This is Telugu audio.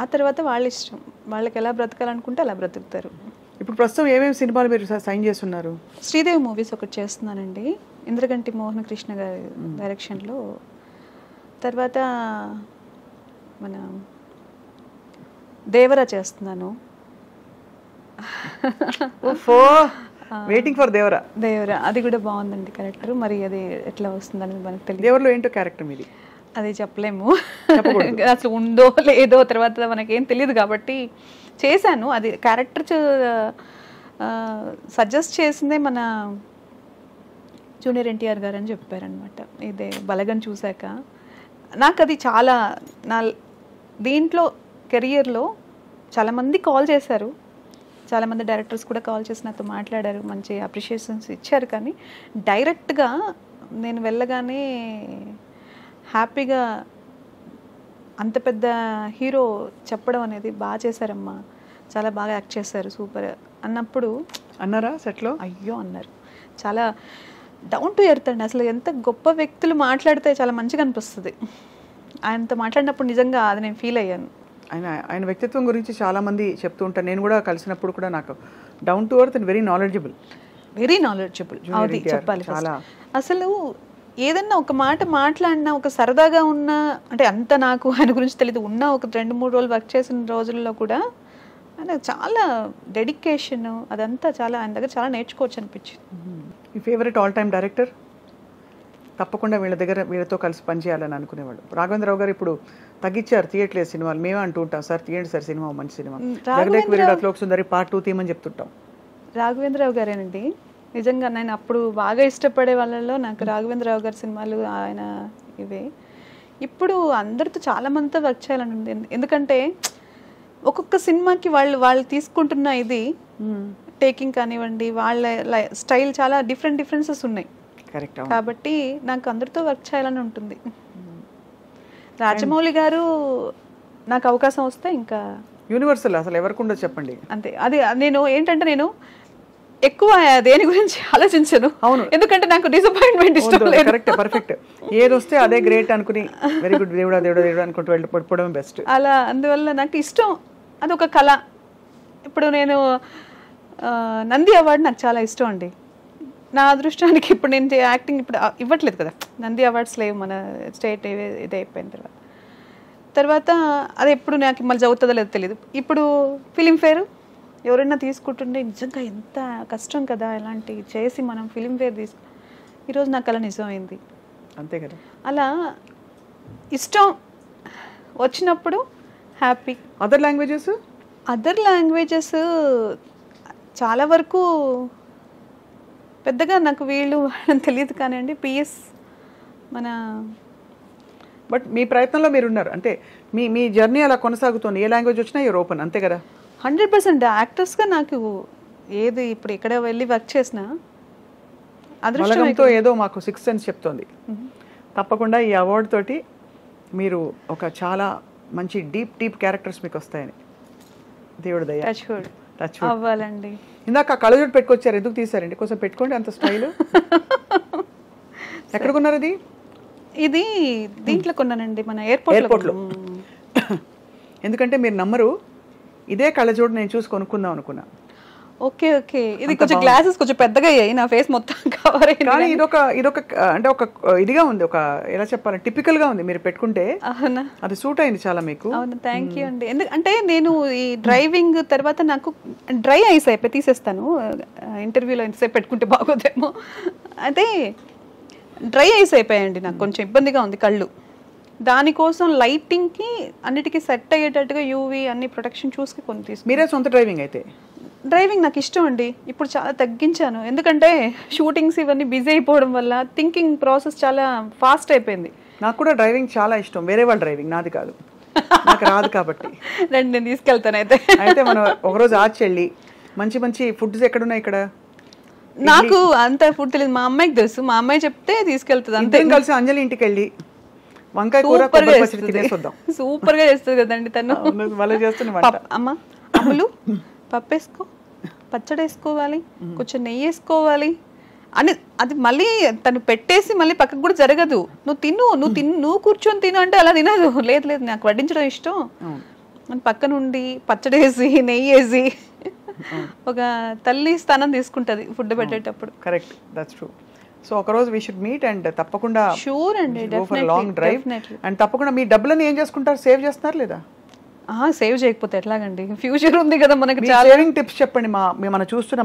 ఆ తర్వాత వాళ్ళ ఇష్టం, వాళ్ళకి ఎలా బ్రతకాలనుకుంటే అలా బ్రతుకుతారు. ఇప్పుడు ప్రస్తుతం ఏమేమి సినిమాలు మీరు సైన్ చేస్తున్నారు? శ్రీదేవి మూవీస్ ఒకటి చేస్తున్నానండి, ఇంద్రగంటి మోహన కృష్ణ గారి డైరెక్షన్లో. తర్వాత మన దేవరా చేస్తున్నాను. Waiting for Devara. దేవరా అది కూడా బాగుందండి క్యారెక్టర్. మరి అది ఎట్లా వస్తుందని మనకు తెలియదు. దేవరలో ఏంటో క్యారెక్టర్ మీది? అది చెప్పలేము, అసలు ఉందో లేదో తర్వాత మనకేం తెలియదు కాబట్టి చేశాను. అది క్యారెక్టర్ సజెస్ట్ చేసిందే మన జూనియర్ ఎన్టీఆర్ గారు అని చెప్పారనమాట. ఇదే బలగన్ చూశాక నాకు అది చాలా దీంట్లో కెరియర్లో చాలామంది కాల్ చేశారు, చాలామంది డైరెక్టర్స్ కూడా కాల్ చేసి నాతో మాట్లాడారు, మంచి అప్రిషియేషన్స్ ఇచ్చారు. కానీ డైరెక్ట్గా నేను వెళ్ళగానే హ్యాపీగా అంత పెద్ద హీరో చెప్పడం అనేది బాగా చేశారమ్మా, చాలా బాగా యాక్ట్ చేశారు, సూపర్ అన్నప్పుడు అన్నారా సెట్లో? అయ్యో అన్నారు. చాలా డౌన్ టు ఎర్త్ అండి. అసలు ఎంత గొప్ప వ్యక్తులు మాట్లాడితే చాలా మంచిగా అనిపిస్తుంది. ఆయనతో మాట్లాడినప్పుడు నిజంగా అది నేను ఫీల్ అయ్యాను. ఆయన వ్యక్తిత్వం గురించి చాలామంది చెప్తూ ఉంటాను, నేను కూడా కలిసినప్పుడు కూడా. నాకు down to earth and very knowledgeable. అది చెప్పాలి. అసలు ఏదన్నా ఒక మాట మాట్లాడినా, ఒక సరదాగా ఉన్నా, అంటే అంత నాకు ఆయన గురించి తెలియదు, ఉన్నా ఒక 2-3 రోజులు వర్క్ చేసిన రోజుల్లో కూడా ఆయన చాలా డెడికేషన్ అదంతా చాలా, ఆయన దగ్గర చాలా నేర్చుకోవచ్చు అనిపించింది. మీ ఫేవరెట్ ఆల్ టైమ్ డైరెక్టర్? తప్పకుండా వీళ్ళతో కలిసి పనిచేయాలని అనుకునేవాళ్ళు. రాఘవేంద్రరావు గారు ఇప్పుడు తగ్గించారు, తీయట్లేదు సినిమాలు. మేమే అంటూ ఉంటాం, సార్ తీయండి సార్ సినిమా, మంచి సినిమా. జగదేక్ వీరుడు అతిలోక సుందరి పార్ట్ 2 తీయమని చెప్తుంటాం. రాఘవేంద్రరావు గారేనండి నిజంగా. నేను అప్పుడు బాగా ఇష్టపడే వాళ్ళలో నాకు రాఘవేంద్రరావు గారి సినిమాలు ఆయన ఇవే. ఇప్పుడు అందరితో చాలా మందితో వర్క్ చేయాలని ఉంది. ఎందుకంటే ఒక్కొక్క సినిమాకి వాళ్ళు తీసుకుంటున్న ఇది టేకింగ్ కానివ్వండి, వాళ్ళ స్టైల్ చాలా డిఫరెన్సెస్ ఉన్నాయి కాబట్టి నాకు అందరితో వర్క్ చేయాలని ఉంటుంది. రాజమౌళి గారు నాకు అవకాశం వస్తే ఇంకా యూనివర్సల్, అసలు ఎవరికుండా చెప్పండి అంతే. అది నేను ఏంటంటే నేను ఎక్కువ దేని గురించి ఆలోచించను. అవును, ఎందుకంటే నాకు డిసప్పాయింట్మెంట్ ఇష్టం లేదు. Correct, perfect. ఏది వస్తే అదే గ్రేట్ అనుకుని వెరీ గుడ్ దేవుడా దేవుడా దేవుడా అనుకుంటూ వెళ్ళిపోవడం బెస్ట్. అలా అందువల్ల నాకు ఇష్టం, అదొక కళ. ఇప్పుడు నేను నంది అవార్డు నాకు చాలా ఇష్టం అండి. నా అదృష్టానికి ఇప్పుడు నేను యాక్టింగ్ ఇప్పుడు ఇవ్వట్లేదు కదా, నంది అవార్డ్స్ లేవు మన స్టేట్ ఇది అయిపోయిన తర్వాత అది ఎప్పుడు నాకు మళ్ళీ చదువుతుందో లేదో తెలియదు. ఇప్పుడు ఫిలింఫేర్ ఎవరైనా తీసుకుంటుంటే నిజంగా ఎంత కష్టం కదా ఇలాంటి చేసి మనం ఫిలింఫేర్ ఈరోజు నాకు అలా నిజమైంది. అంతే కదా, అలా ఇష్టం వచ్చినప్పుడు హ్యాపీ. అదర్ లాంగ్వేజెస్ చాలా వరకు పెద్దగా నాకు వీళ్ళు తెలియదు కానివ్వండి. పిఎస్ మన బట్ మీ ప్రయత్నంలో మీరు ఉన్నారు అంటే మీ జర్నీ అలా కొనసాగుతుంది. ఏ లాంగ్వేజ్ వచ్చినా యూర్ ఓపెన్, అంతే కదా? 100% యాక్టర్స్గా నాకు ఏది ఇప్పుడు ఎక్కడ వెళ్ళి వర్క్ చేసినా అదృష్టంతో ఏదో మాకు 6th సెన్స్ చెప్తోంది. తప్పకుండా ఈ అవార్డు తోటి మీరు ఒక చాలా మంచి డీప్ క్యారెక్టర్స్ మీకు వస్తాయని దేవుడు దయ. టచ్ అవ్వాలండి. ఇందాక కళ్ళజోడు పెట్టుకొచ్చారు, ఎందుకు తీసారండి? కొంచెం పెట్టుకోండి, అంత స్టైల్. ఎక్కడ కొన్నారు అది? ఇది దీంట్లో కొన్నానండి, మన ఎయిర్పోర్ట్లో. ఎందుకంటే మీరు నమ్మరు, ఇదే కళ్ళజోడు నేను చూసి కొనుక్కుందాం అనుకున్నా. ఓకే, ఇది కొంచెం గ్లాసెస్ కొంచెం పెద్దగా అయ్యాయి, నా ఫేస్ మొత్తం కవర్ అయ్యింది. కానీ ఇదొక అంటే ఒక ఇదిగా ఉంది, ఒక ఎలా చెప్పాలి, టిపికల్ గా ఉంది. మీరు పెట్టుకుంటే అది సూట్ అయింది చాలా మీకు. అవును, థ్యాంక్ యూ అండి. ఎందుకంటే నేను ఈ డ్రైవింగ్ తర్వాత నాకు డ్రై ఐస్ అయిపోయి తీసేస్తాను, ఇంటర్వ్యూలో ఎంతసేపు పెట్టుకుంటే బాగోదేమో. అయితే డ్రై ఐస్ అయిపోయాయండి, నాకు కొంచెం ఇబ్బందిగా ఉంది కళ్ళు. దానికోసం లైటింగ్కి అన్నిటికీ సెట్ అయ్యేటట్టుగా యూవీ అన్ని ప్రొటెక్షన్ చూసుకుని కొన్ని తీసుకు. మీరే సొంత డ్రైవింగ్ అయితే? డ్రైవింగ్ నాకు ఇష్టం అండి, ఇప్పుడు చాలా తగ్గించాను. ఎందుకంటే షూటింగ్స్ ఇవన్నీ బిజీ అయిపోవడం వల్ల థింకింగ్ ప్రాసెస్ చాలా ఫాస్ట్ అయిపోయింది. నాకు కూడా డ్రైవింగ్ చాలా ఇష్టం, వేరే వాళ్ళ డ్రైవింగ్, నాది కాదు, నాకు రాదు కాబట్టి. రండి నేను తీసుకెళ్తాను. అయితే మనం ఒకరోజు ఆచి వెళ్ళి మంచి ఫుడ్స్ ఎక్కడున్నాయి ఇక్కడ? నాకు అంత ఫుడ్ తెలియదు, మా అమ్మాయికి తెలుసు, మా అమ్మాయి చెప్తే తీసుకెళ్తుంది. అంతే, కలిసి అంజలి ఇంటికి వెళ్ళి వంకాయ కూర తినేసొద్దాం. సూపర్ గా చేస్తుంది కదండి తను. అమ్మ అమ్ములు పప్పు వేసుకో, పచ్చడి వేసుకోవాలి, కొంచెం నెయ్యి వేసుకోవాలి అని, అది మళ్ళీ తను పెట్టేసి మళ్ళీ పక్కకు కూడా జరగదు. నువ్వు కూర్చొని తిను అంటే అలా తినదు. లేదు నాకు వడ్డించడం ఇష్టం, మన పక్క నుండి పచ్చడేసి నెయ్యి వేసి ఒక తల్లి స్థానం తీసుకుంటది ఫుడ్ పెట్టేటప్పుడు. Correct, that's true. సో ఒకరోజు వీ షుడ్ మీట్ అండ్ తప్పకుండా షూర్ అండి, లాంగ్ డ్రైవ్. అండ్ తప్పకుండా మీ డబ్బులను ఏం చేసుకుంటారు, సేవ్ చేస్తున్నారు లేదా? సేవ్ చేయకపోతే ఎట్లాగండి, ఫ్యూచర్ ఉంది కదా మనకి. సేవింగ్ టిప్స్ చెప్పండి. మనం చూస్తున్న